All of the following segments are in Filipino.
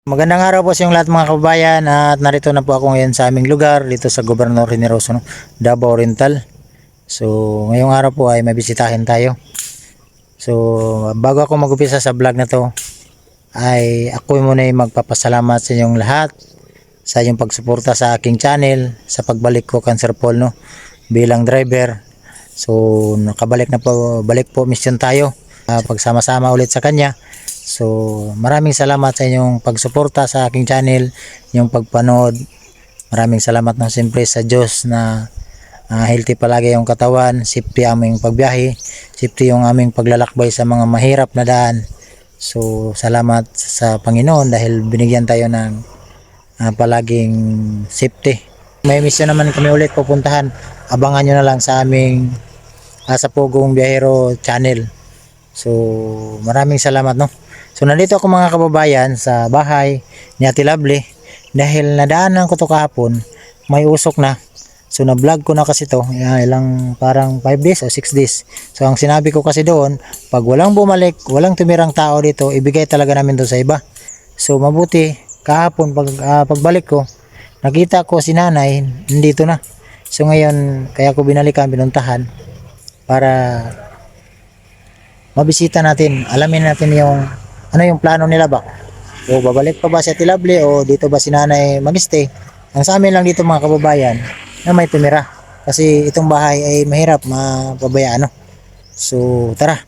Magandang araw po sa inyong lahat mga kababayan at narito na po ako ngayon sa aming lugar dito sa Gobernador Generoso, Davao Oriental. So ngayong araw po ay may bisitahin tayo. So bago ako mag-umpisa sa vlog na to ay ako muna ay magpapasalamat sa inyong lahat sa inyong pagsuporta sa aking channel sa pagbalik ko kan Sir Paul bilang driver. So nakabalik na po, balik po mission tayo, pagsama-sama ulit sa kanya. So maraming salamat sa inyong pagsuporta sa aking channel, yung pagpanood. Maraming salamat na siyempre sa Diyos na healthy palagi yung katawan, safety aming pagbiyahe, safety yung aming paglalakbay sa mga mahirap na daan. So salamat sa Panginoon dahil binigyan tayo ng palaging safety. May mission naman kami ulit pupuntahan. Abangan nyo na lang sa aming sa Pugong Biyahero channel. So maraming salamat So nandito ako mga kababayan sa bahay ni Ate Lovely dahil nadaanan ko to kahapon, may usok na. So na-vlog ko na kasi to, ilang parang 5 days o 6 days. So ang sinabi ko kasi doon, pag walang bumalik, walang tumirang tao dito, ibigay talaga namin to sa iba. So mabuti kahapon pagbalik ko, nakita ko si nanay, nandito na. So ngayon, kaya ko binalikan, pinuntahan para mabisita natin, alamin natin ano yung plano nila ba? O babalik pa ba si Ate Lovely o dito ba si nanay mag-stay? Ang sa amin lang dito mga kababayan na may tumira. Kasi itong bahay ay mahirap mapabayaan. So tara.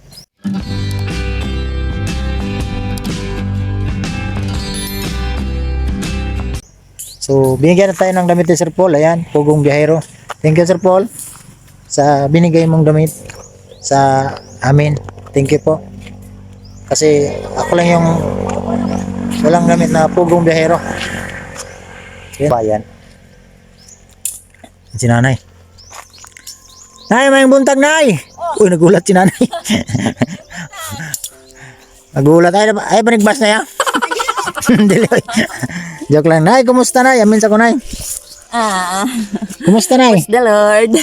So binigyan na tayo ng damit ni Sir Paul. Ayan, Pugong Biyahero. Thank you Sir Paul sa binigay mong damit sa amin. Thank you po. Kasi ako lang yung walang gamit na Pugong Biyahero. Bayan. Si nanay. Nay, may buntag nay. Uy, nagulat si nanay. Nagulat. Ay, panigbas na yan. Dili. Joke lang. Nay, kumusta nay? Amin sa ko nay. Kumusta nay? The Lord.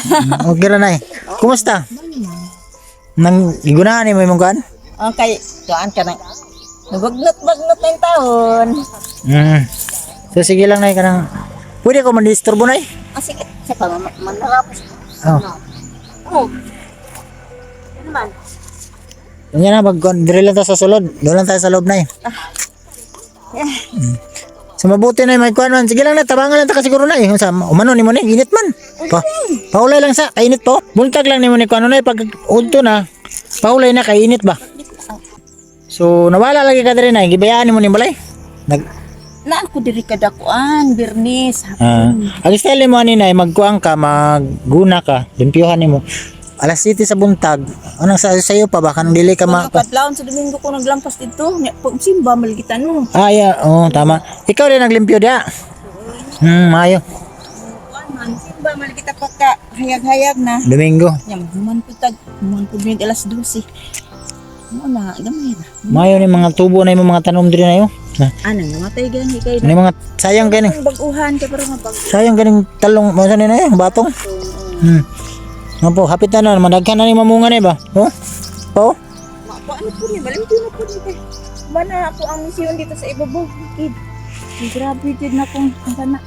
Okay ra nay. Kumusta? Nang igunahan ni mo imong kan? Okay, tuan ka na. Nabagnot-bagnot na yung taon. So sige lang nay kanang pwede ko man-disturbo nay? Sige, sa manarapos. Oh. Oh. Ano naman? Yan na, dire lang tayo sa sulod. Doon lang tayo sa loob nay. So mabuti na may kuan man. Sige lang na, tabangan lang ta siguro na sa umano ni mo ni init man. Paulay lang sa kainit po. Buntag lang ni mo ni kuan na pag udto na. Paulay na kainit ba? So nawala lagi ka diri na, gibayaan mo ni balay. Na ako diri kada kuan, Bernis. Ang style mo ani nay magkuang ka, magguna ka, limpyohan nimo. Alas 7 sa buntag. Anong sayo pa ba kanang dili ka Kadlawon sa Domingo ko naglampas dito. Nya pag simba malgita no. Yeah, tama. Ikaw din naglimpyo dia. Mayo. Kuan man simba malgita pagka hayag-hayag na. Domingo. Nya human pud alas 12. Wala, gamay na. Mayo ni mga tubo na yung mga tanom diri na yo. Ano, matay gani kay Ni mga sayang ganing. Baguhan kay pero mabag. Sayang ganing talong mo ni na batong. Ngapo, hapit na madaghan na ni mamunga ni ba? Oh? Mako ano po ni, balimti na po dito. Bana ako ang misyon dito sa ibabaw, kid. Grabe jud na kong kana.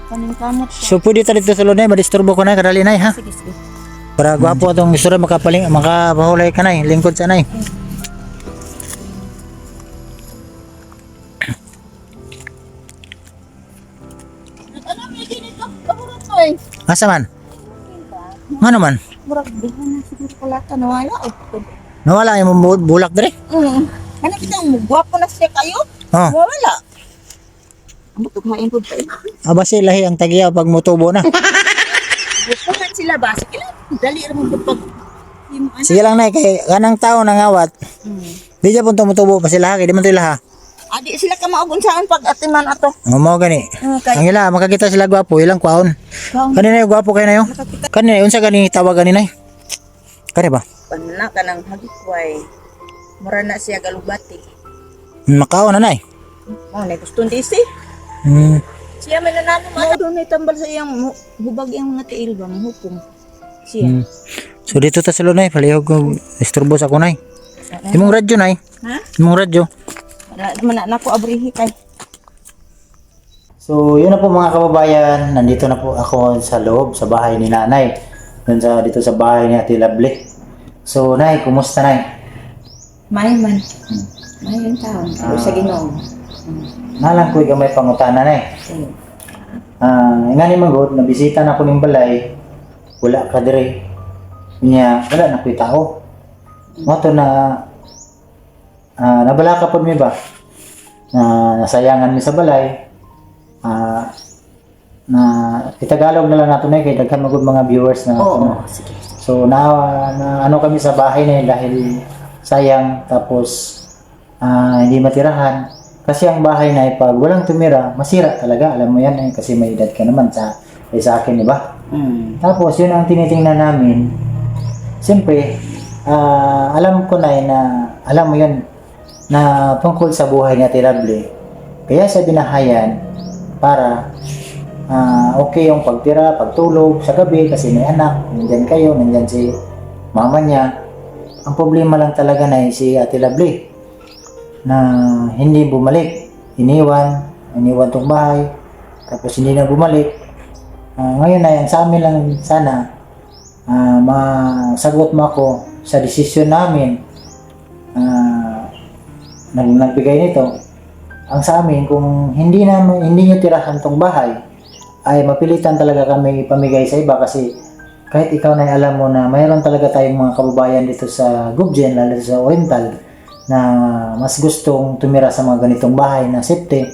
Kaning kamot. So pwede ta dito sa loob na, madisturbo ko na kadali nay ha. Sige, sige. Para gwapo atong isura makapahulay ka nay, lingkod sa nay. Ano may ginito? Kamurat mo eh. Asa man? Ano man? Murag dihan na siguro pala ka nawala. Nawala yung bulak dere? Ano kita mo gwapo na siya kayo? Wala. Amo tughain pud tayo. Basi lahi ang tagiya pag mutubo na. Bukan sila ba? Sige lang. Dali ra mo pag Sige lang nay kay kanang tao nangawat. Di ja pun tumutubo pa sila kay di man sila ha. Adi sila ka maogon saan pag atiman ato. Mo gani. Ang ila makakita sila gwapo ilang kwaon. Kanina yung gwapo kayo na yun. Kanina unsa gani tawag kanina? Kani ba? Panna ka ng hagikway. Mura na siya galubati. Makaon na nay. Na gusto ndi si. Siya may nanano man. Doon may tambal sa iyang hubag iyang mga tiil ba, mahupong. Siya. So dito ta sa lunay, palihog ko isturbo sa kunay. Imong radyo nay. Ha? Imong radyo. Mana nako abrihi kay. So, yun na po mga kababayan. Nandito na po ako sa loob, sa bahay ni nanay. Dito sa bahay ni Ate Lovely. So, nay, kumusta nay? May man. May yung taon. Pero sa Ginoo. Nalang ko may pangutana nay. Nga ni Magod, nabisita na ko ng balay. Wala ka dire. Wala na ko'y tao. Mato na nabala ka po mi ba? Nasayangan mi sa balay. Na itagalog na lang nato na kay daghan magud mga viewers na Sige. so na ano kami sa bahay na dahil sayang tapos hindi matirahan kasi ang bahay na pag walang tumira masira talaga, alam mo yan kasi may edad ka naman sa akin, di ba? Tapos yun ang tinitingnan namin. Siyempre alam ko na alam mo yun na tungkol sa buhay ni Ate Lovely, kaya sa binahayan para okay yung pagtira, pagtulog sa gabi kasi may anak, nandyan kayo, nandyan si mama niya. Ang problema lang talaga na si Ate Lovely na hindi bumalik, iniwan tong bahay, tapos hindi na bumalik. Ngayon na yan, sa amin lang sana masagot mo ako sa desisyon namin nagbigay nito. Ang sa amin, kung hindi nyo tirahan tong bahay, ay mapilitan talaga kami pamigay sa iba kasi kahit ikaw na alam mo na mayroon talaga tayong mga kababayan dito sa Gubjen, lalo sa Oriental, na mas gustong tumira sa mga ganitong bahay na safety,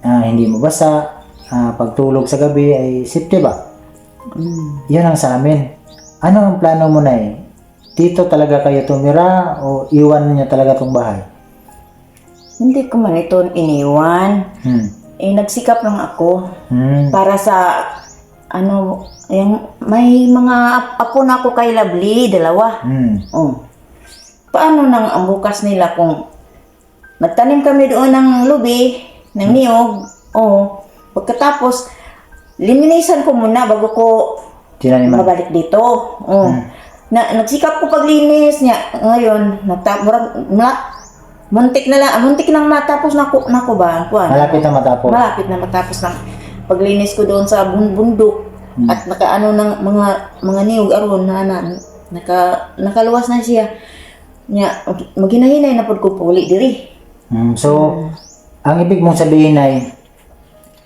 hindi mabasa, pagtulog sa gabi ay safety ba? Yan ang sa amin. Ano ang plano mo na dito talaga kayo tumira o iwan niyo talaga tong bahay? Hindi ko man ito iniwan. Nagsikap lang ako para sa yung may mga apo na ako kay Lovely, 2. Paano nang ang bukas nila kung nagtanim kami doon ng lubi, ng niyog, pagkatapos lininisan ko muna bago ko mabalik dito. Nagsikap ko paglinis niya. Ngayon, muntik nang matapos nako ba? Malapit na matapos. Ng paglinis ko doon sa bundok at nakaano ng mga niyog aron na nakaluwas na siya. Nya maginahinay na pud ko puli diri. So, ang ibig mong sabihin ay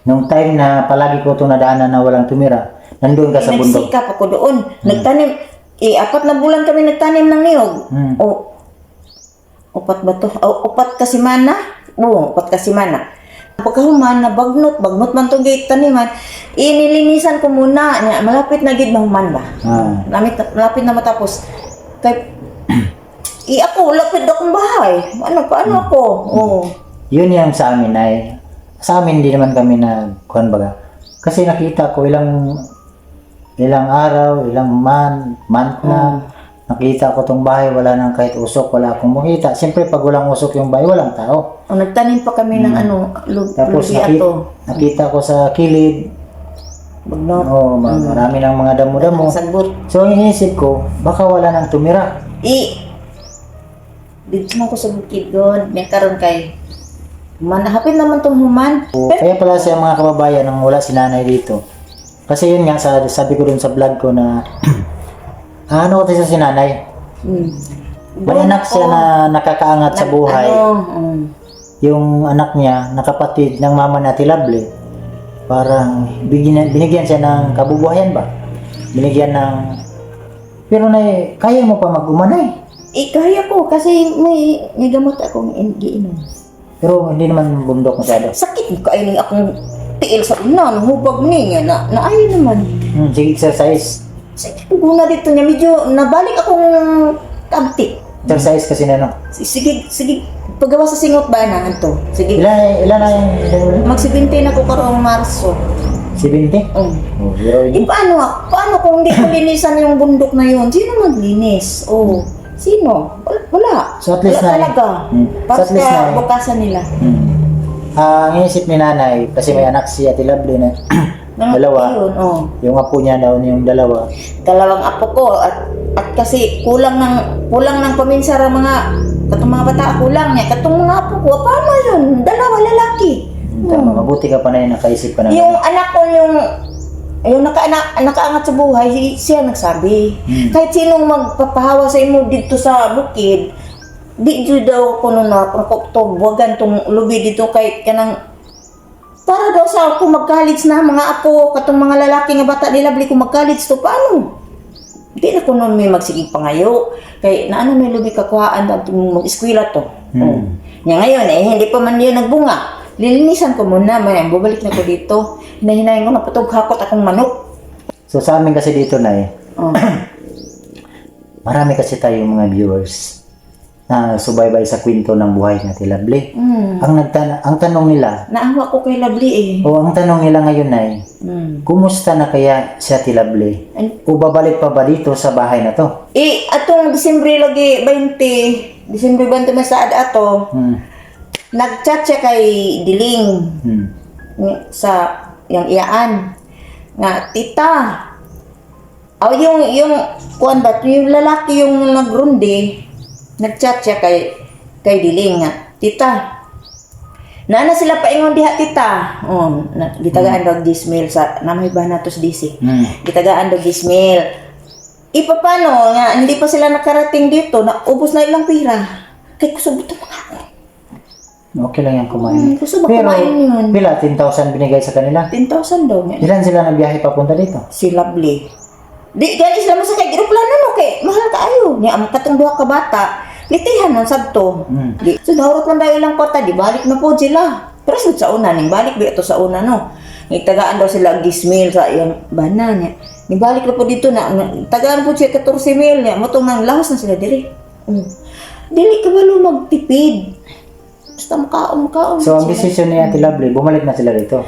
nung time na palagi ko itong nadaanan na walang tumira, nandun ka sa bundok. Nagsikap ako doon. Nagtanim. 4 na bulan kami nagtanim ng niyog. Upat ba to? Upat kasi mana. 4 kasi mana. Pagkahuman na bagnot man to gate taniman. Inilinisan ko muna. Malapit na gid mahuman ba? Malapit na matapos. Kay ako lapit akong bahay. Paano ako? Yun yung sa amin ay sa amin hindi naman kami kuhan baga. Kasi nakita ko ilang araw, ilang month na nakita ko tong bahay, wala nang kahit usok, wala akong makita. Siyempre pag walang usok yung bahay, walang tao. Nagtanim pa kami ng tapos nakita ko sa kilid. Bagnot. Marami ng mga damo-damo. So iniisip ko, baka wala nang tumira. Dito na ako sa bukid doon. May karon kay manahapin naman tong human. Kaya pala sa mga kababayan nang wala si nanay dito. Kasi yun nga, sabi ko dun sa vlog ko na ano ko tayo sa si nanay? May anak siya na nakakaangat sa buhay. Yung anak niya, nakapatid ng mama ni Ate Lovely. Parang binigyan siya ng kabubuhayan ba? Binigyan ng... Pero kaya mo pa mag-umanay. Kaya ko kasi may gamot akong giinom. Pero hindi naman bundok masyado. Sakit ko ay akong tiil sa una, hubag ni nga na ay naman. Sige, exercise. Sige, guna dito niya medyo nabalik akong kabti. Exercise kasi na Sige, paggawa sa singot ba na to? Sige. Ilan na yung... Mag-17 na ko karong Marso. 70? Paano kung hindi ko linisan yung bundok na yun? Sino maglinis? Sino? Wala. So at least wala talaga. Basta bukasan nila. Ang inisip ni nanay, kasi may anak si Ate Lovely na dalawa. Yung apo niya daw yung dalawa. Dalawang apo ko at kasi kulang ng paminsa ra katong mga bata kulang niya. Katong mga apo ko, paano yun? 2 lalaki. Tama, mabuti ka pa na yun, nakaisip ka na. Yung anak ko, yung nakaangat sa buhay, siya nagsabi. Kahit sinong magpapahawa sa imo dito sa bukid, di dito daw ko nung nakakokto, buwagan tong lubi dito kay kanang para daw sa kung mag-college na mga apo, katong mga lalaki nga bata nila, bali kung mag-college to, paano? Di na ko nun may magsigig pangayo. Kay naano may lubi kakuhaan daw itong mag-eskwela to. Nya ngayon hindi pa man yun nagbunga. Lilinisan ko muna, may bubalik na ko dito. Hinahinayin ko na patog hakot akong manok. So sa amin kasi dito na marami kasi tayong mga viewers na subaybay sa kwento ng buhay na Ate Lovely. Ang tanong nila, Naawa ko kay Lovely ang tanong nila ngayon ay, kumusta na kaya si Ate Lovely? O babalik pa ba dito sa bahay na to? Atong Disyembre lagi 20, Disyembre 20 masaad ato. Nag-chat siya kay Diling sa yang iyaan nga tita. Yung kuan ba yung lalaki yung nagrundi, nag-chat siya kay Diling nga tita. Naana sila paingon diha tita. Gitagaan daw dismil sa namay ba nato sa DC. Gitagaan daw dismil. Ipapano nga hindi pa sila nakarating dito, naubos na ilang pira. Kay kusog to mga ako. Okay lang yan kumain. Gusto ba Pero, kumain yun? pila? 10,000 binigay sa kanila? 10,000 daw nga. Ilan sila nagbiyahe papunta dito? Si Lovely. Di, gani sila masakay. Aeroplano no, kay mahal kaayo. Niya, ang katong duha ka bata, litihan ng sabto. Di, so, nahurot man daw ilang kwarta, di balik na po sila. Pero sa una, ning balik ba ito sa una, no? Nagtagaan daw sila gismil sa iyang bana niya. Nibalik na po dito na, tagaan po siya 14,000 niya. Matong nang lahos na sila diri. Dili ka balo magtipid. Basta makaon. So, ang desisyon ni Ate Lovely, bumalik na sila dito.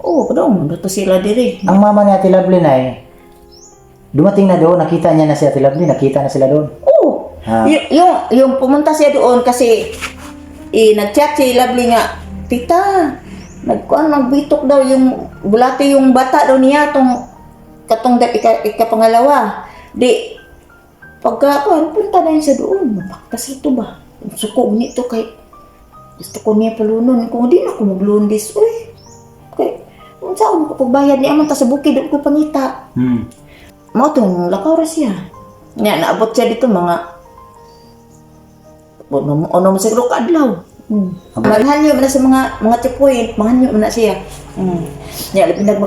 Oo, kadong, dato sila diri. Ang mama ni Ate Lovely na dumating na doon, nakita niya na si Ate Lovely, nakita na sila doon. Oo. Yung pumunta siya doon kasi nag-chat si Lovely nga, tita, nagbitok daw yung bulati yung bata daw niya, katong ikapangalawa. Di, pagka punta na yun siya doon, mapaktas ito ba? Suko nito kay, gusto ko niya palunon, kung di na ako maglundis, kay, saan ko pagbayad niya, amang ta sa bukid, doon ko pangita. Mo itong lakaw ra siya. Nga, naabot siya dito mga ano mo siguro kaadlaw. Manhanyo man na sa mga checkpoint, manhanyo man na siya. Nga, labi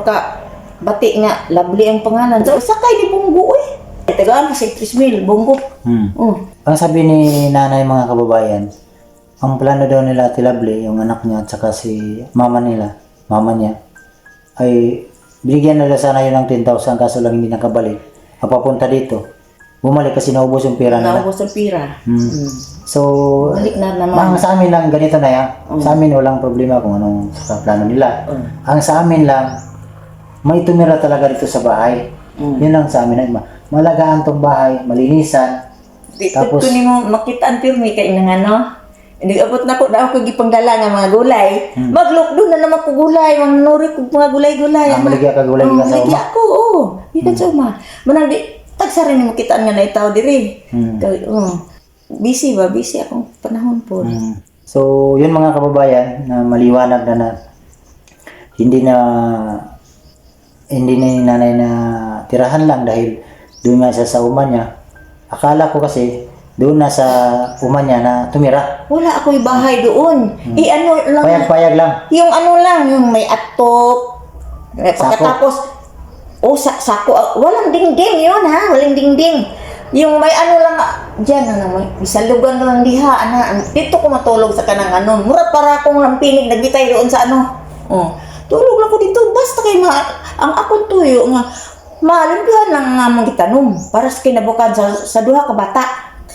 bati nga, Lovely ang pangalan. So, sakay ni Bunggo tagaan pa sa 3,000, Bunggo. Ang sabi ni nanay mga kababayan, ang plano daw nila Ate Lovely, yung anak niya at saka si mama niya, ay binigyan nila sana yun ng 10,000 kaso lang hindi nakabalik. Papunta dito, bumalik kasi naubos yung pera nila. Naubos ang pera. So, balik na naman. sa amin lang ganito na yan. Sa amin walang problema kung anong sa plano nila. Ang sa amin lang, may tumira talaga dito sa bahay. Yun lang sa amin. Malagaan tong bahay, malinisan. Tapos, ito mo makita ang pirmi kay nang nag-abot na ko na ako gipanggala nga mga gulay. Mag-lockdown na naman ko gulay, manuri ko mga gulay-gulay. Maligya ka gulay ka sa uma? Maligya ko, Ikan sa uma. Manang di, tagsa rin mo kitaan nga na itaw diri. Busy akong panahon po. So, yun mga kababayan, na maliwanag na hindi na yung nanay na tirahan lang dahil doon nga siya sa uma niya. Akala ko kasi, doon na sa uma niya na tumira. Wala ako'y bahay doon. Ano lang. Payag-payag lang. Yung ano lang, yung may atop. Pagkatapos, sako. Walang dingding yun ha, walang dingding. Yung may ano lang, dyan, may isalugan lang diha, dito ko matulog sa kanang mura para akong lampinig, nagbitay doon sa tulog lang ko dito, basta kay ang akong tuyo nga, malimpihan lang nga mong gitanom, para sa kinabukan sa duha ka bata.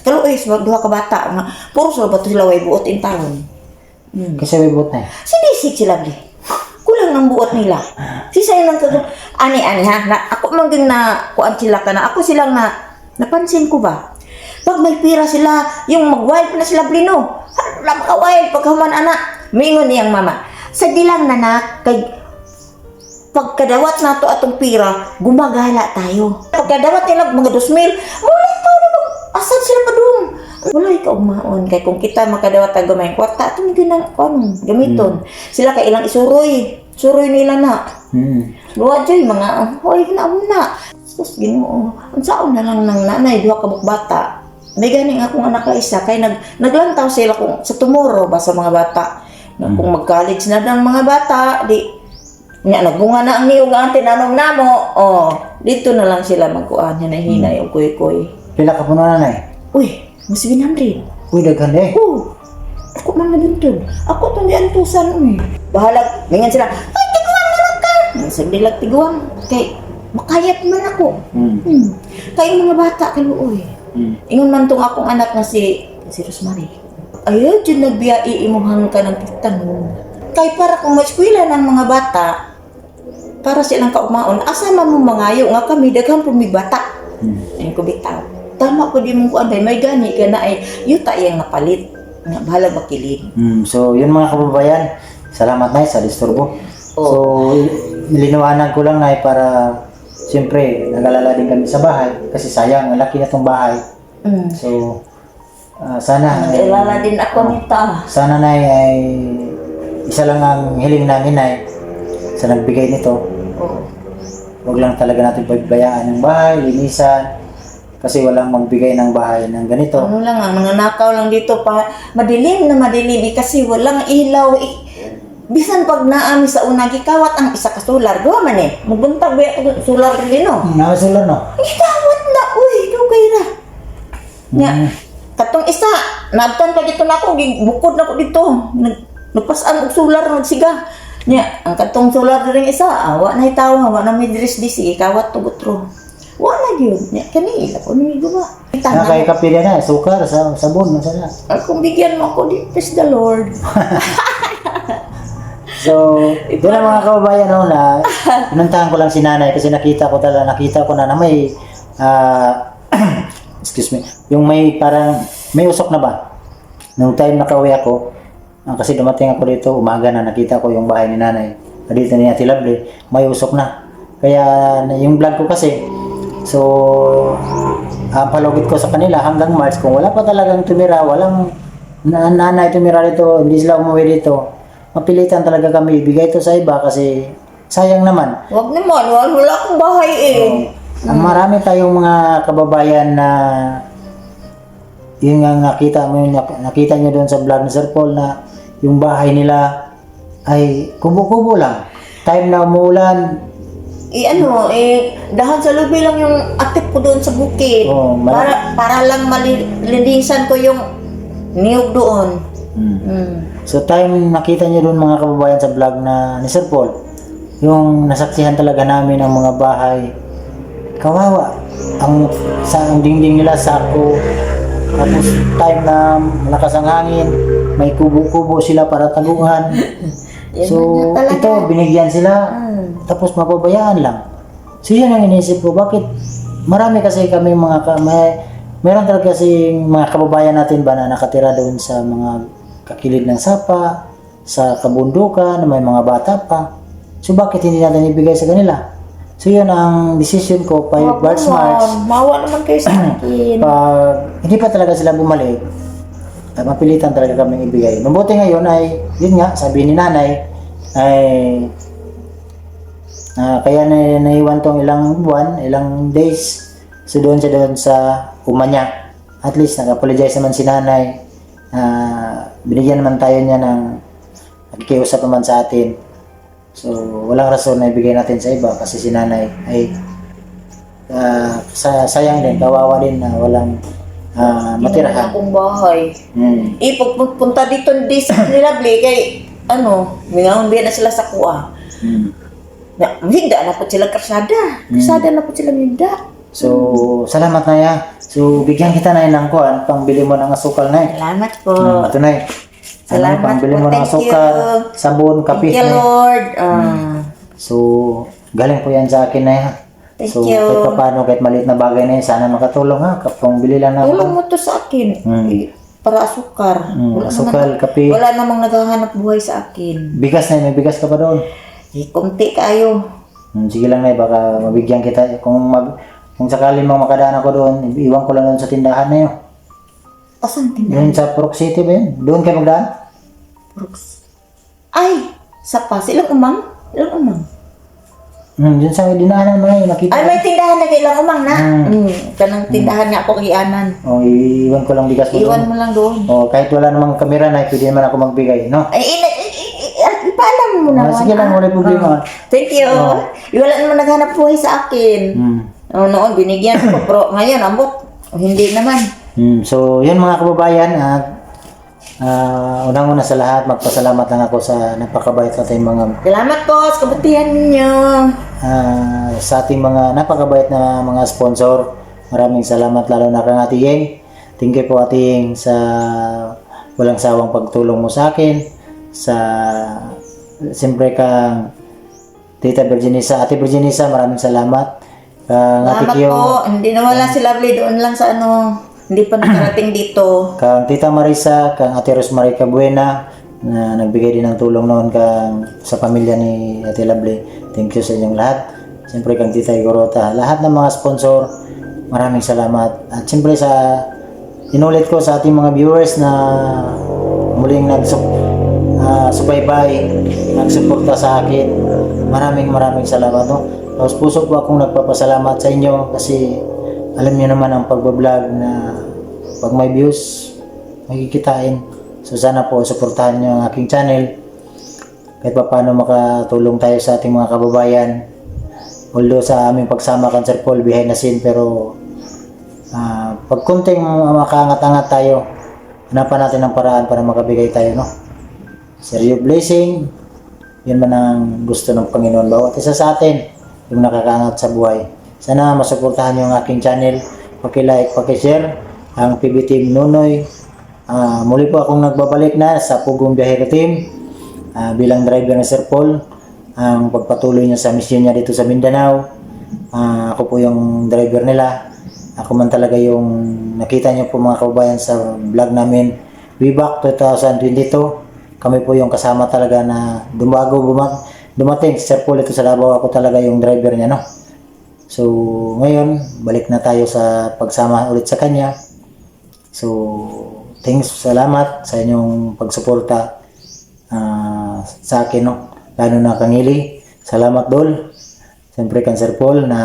Kaluoy sa duha ka bata nga puro sa bato sila way buot in town. Kasi may buot na Sinisig sila di. Kulang ng buot nila. Sisay nang ani ha na ako man din na kuan sila kana. Ako silang napansin ko ba. Pag may pira sila, yung mag-wild na sila blino. Hala maka-wild paghuman anak. Mingon niyang mama. Sa dilang nanak kay pagkadawat nato atong pira, gumagala tayo. Pagkadawat nila mga 2,000, muli tayo na asad sila pa doon. Wala ikaw maon. Kaya kung kita makadawat ang gamay kwarta, ito may ganang gamiton. Sila kay ilang isuroy. Suroy nila na. Luwa dyan, mga, hoy, na. Sus, Ginoo. Ang saon na lang ng nanay, duha kabuk bata. May ganing akong anak na isa, kaya naglantaw sila kung sa tomorrow ba sa mga bata. Na kung mag-college na ng mga bata, nagbunga na ang niyong ang tinanong namo. Dito na lang sila magkuhan. Yan ay hinay o kuy-kuy. Pila ka puno nanay? Uy, mas 700. Uy, daghan eh. Ako man nabintod. Ako itong diantusan. Bahalag, mingan sila, ay, tiguan naman ka! Sagdilag tiguan. Kay, makayat man ako. Kaya mga bata, kaluoy. Ingon man tong akong anak na si Rosemary. Ayaw, dyan nagbiya iimuhan ka ng tanong. Kay para kung ma-eskwela ng mga bata, para silang kaumaon, asama mo mangayo nga kami, daghan po may bata. Ayun ko bitaw. Tama po di mong kuanday, may gani ka na ay yuta yung napalit. Nga bahala bakilid. So, yun mga kababayan. Salamat na sa disturbo. So, nilinawanan ko lang na para siyempre, nag-alala din kami sa bahay kasi sayang, malaki na tong bahay. So, sana nag-alala din ako nita. Sana na ay isa lang ang hiling namin ay sa nagbigay nito. Huwag lang talaga natin pagbayaan ng bahay, linisan. Kasi walang magbigay ng bahay ng ganito. Ano lang, ang mga nakaw lang dito pa, madilim na madilim kasi walang ilaw. Bisan pag naami sa una, gikawat ang isa ka solar. Gawa man eh. Magbuntag ba ako solar rin no? Solar no? Gikawat na, uy, dugay na. Nga, katong isa, nabtan pa dito na ako, bukod na ako dito. Nagpasan og solar, nagsiga. Nga, ang katong solar rin isa, awa na itaw, awa na may dress disi, ikawat to gutro. Wala yun. Kanila ko namigo ba? Kaya kapilya na, sukar, sabon, masala. Kung bigyan mo ako, praise the Lord. So, doon ang mga kababayan no, na pinuntahan ko lang si nanay kasi nakita ko na may, excuse me, yung may parang, may usok na ba? Nung time nakauwi ako, kasi dumating ako dito, umaga na nakita ko yung bahay ni nanay. Dito ni Ate Lovely, may usok na. Kaya yung vlog ko kasi, so, palugit ko sa kanila hanggang March, kung wala pa talagang tumira, walang nanay tumira dito, hindi sila umuwi dito, mapilitan talaga kami ibigay ito sa iba kasi sayang naman. Wag naman, wala akong bahay eh. Marami tayong mga kababayan na yun nga nakita nyo doon sa vlog ni Sir Paul na yung bahay nila ay kubo-kubo lang. Time na umuulan, dahan sa lubi lang yung atip ko doon sa bukid. Para lang malinisan ko yung niyog doon. So time nakita niyo doon mga kababayan sa vlog na ni Sir Paul, yung nasaksihan talaga namin ang mga bahay. Kawawa. Ang dingding nila sako. Tapos time na malakas ang hangin, may kubo-kubo sila para taguhan. So ito binigyan sila. Tapos mapabayaan lang. So yan ang inisip ko, bakit marami kasi kami meron talaga kasi mga kababayan natin ba na nakatira doon sa mga kakilid ng sapa, sa kabundukan, na may mga bata pa. So bakit hindi natin ibigay sa kanila? So yun ang decision ko, 5 March. Mawa naman kayo sa akin. Pag hindi pa talaga sila bumalik, mapilitan talaga kami ibigay. Mabuti ngayon ay, yun nga, sabi ni nanay, ay kaya naiwan tong ilang buwan, ilang days. So doon sa umanya. At least nag-apologize naman si nanay. Binigyan naman tayo niya ng nakikiusap naman sa atin. So walang rason na ibigay natin sa iba kasi si nanay ay sayang din, kawawa din na walang matirahan. Akong bahay. Pagpunta dito nila kay mingaon biya na sila sa kuha. Hindi na po sila karsada. Karsada na po sila minda. So, salamat na ya. So, bigyan kita na ng kuhan, pangbili mo ng asukal na. Salamat po. Ito na Salamat pangbili po. mo ng asukal, sabon, kape. Thank you, Lord. So, galing po yan sa akin na ya. So, kahit paano, kahit maliit na bagay na yan, sana makatulong ha. Kapag bili lang na. Tulong mo to sa akin. Para asukar. Asukal, kape. Wala namang naghahanap buhay sa akin. Bigas na, may bigas ka pa doon. Kunti kayo. Sige lang na, baka mabigyan kita. Kung sakali mo makadaan ako doon, iwan ko lang doon sa tindahan na yun. Asan tindahan? Yun sa Purok City ba yun? Doon kayo magdaan? Brooks. Ay, sa pas. Ilang umang? Ilang umang? Yun sa dinaanan mo yun, nakita Ay, ko. may tindahan na kailang umang na. Kanang tindahan nga ako ianan. O, iiwan ko lang bigas mo Iwan doon. mo lang doon. O, kahit wala namang kamera na, pwede naman ako magbigay, no? Ay, ipaalam mo naman. Sige lang, wala problema. Thank you. Oh. Wala naman naghanap buhay sa akin. Noon, binigyan ko. Pero ngayon, ambot. Hindi naman. So, yun mga kababayan, at unang-una sa lahat, magpasalamat lang ako sa napakabait sa ating mga Salamat po sa kabutihan ninyo. sa ating mga napakabait na mga sponsor. Maraming salamat lalo na kang Ate Yeng. Thank you po Ate Yeng sa walang sawang pagtulong mo sa akin. Siyempre kang Tita Virginisa, Ate Virginisa, maraming salamat. Kang Ate Salamat Kyo, po. Hindi na wala si Lovely doon lang sa hindi pa nakarating dito. kang Tita Marisa, kang Ate Rosemary Cabuena na nagbigay din ng tulong noon sa pamilya ni Ate Lovely. Thank you sa inyong lahat. Siyempre kang Tita Igorota, lahat ng mga sponsor, maraming salamat. At siyempre inulit ko sa ating mga viewers na muling subaybay, nagsuporta sa akin. Maraming salamat. No? Tapos puso po akong nagpapasalamat sa inyo kasi alam niyo naman ang pagbablog na pag may views, makikitain. So sana po suportahan niyo ang aking channel kahit pa paano makatulong tayo sa ating mga kababayan. Although sa aming pagsama kan Sir Paul behind the scene, pero pag kunting makaangat-angat tayo, hanapan natin ang paraan para makabigay tayo, no? Sir, your blessing, yun man ang gusto ng Panginoon. Bawat isa sa atin, yung nakakaangat sa buhay. Sana masuportahan niyo ang aking channel. Paki-like, paki-share. Ang PB Team Nunoy. Muli po akong nagbabalik na sa Pugong Biyahero Team bilang driver ni Sir Paul. Ang pagpatuloy niya sa mission niya dito sa Mindanao. Ako po yung driver nila. Ako man talaga yung nakita niyo po mga kababayan sa vlog namin way back 2022. Kami po yung kasama talaga na dumating si Sir Paul ito sa Davao. Ako talaga yung driver niya, no? So, ngayon, balik na tayo sa pagsama ulit sa kanya. So, thanks, salamat sa inyong pagsuporta sa akin, no? Lalo na kang Ili. Salamat, Dol. Siyempre, kang Sir Paul na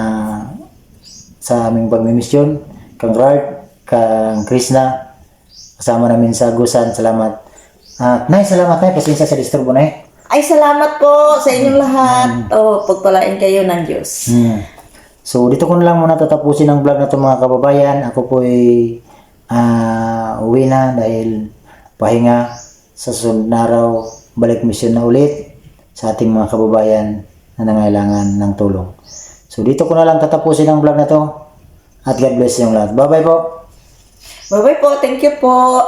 sa aming pagmimisyon. Kang Rart, kang Krishna. Kasama namin sa Agusan. Salamat. Nay, salamat, Nay. Pasensya sa disturbo, Nay. Ay, salamat po sa inyong lahat. Pagpalain kayo ng Diyos. So, dito ko na lang muna tatapusin ang vlog na ito mga kababayan. Ako po ay uwi na dahil pahinga. Sa susunod na araw, balik mission na ulit sa ating mga kababayan na nangailangan ng tulong. So, dito ko na lang tatapusin ang vlog na ito. At God bless yung lahat. Bye-bye po. Bye-bye po. Thank you po.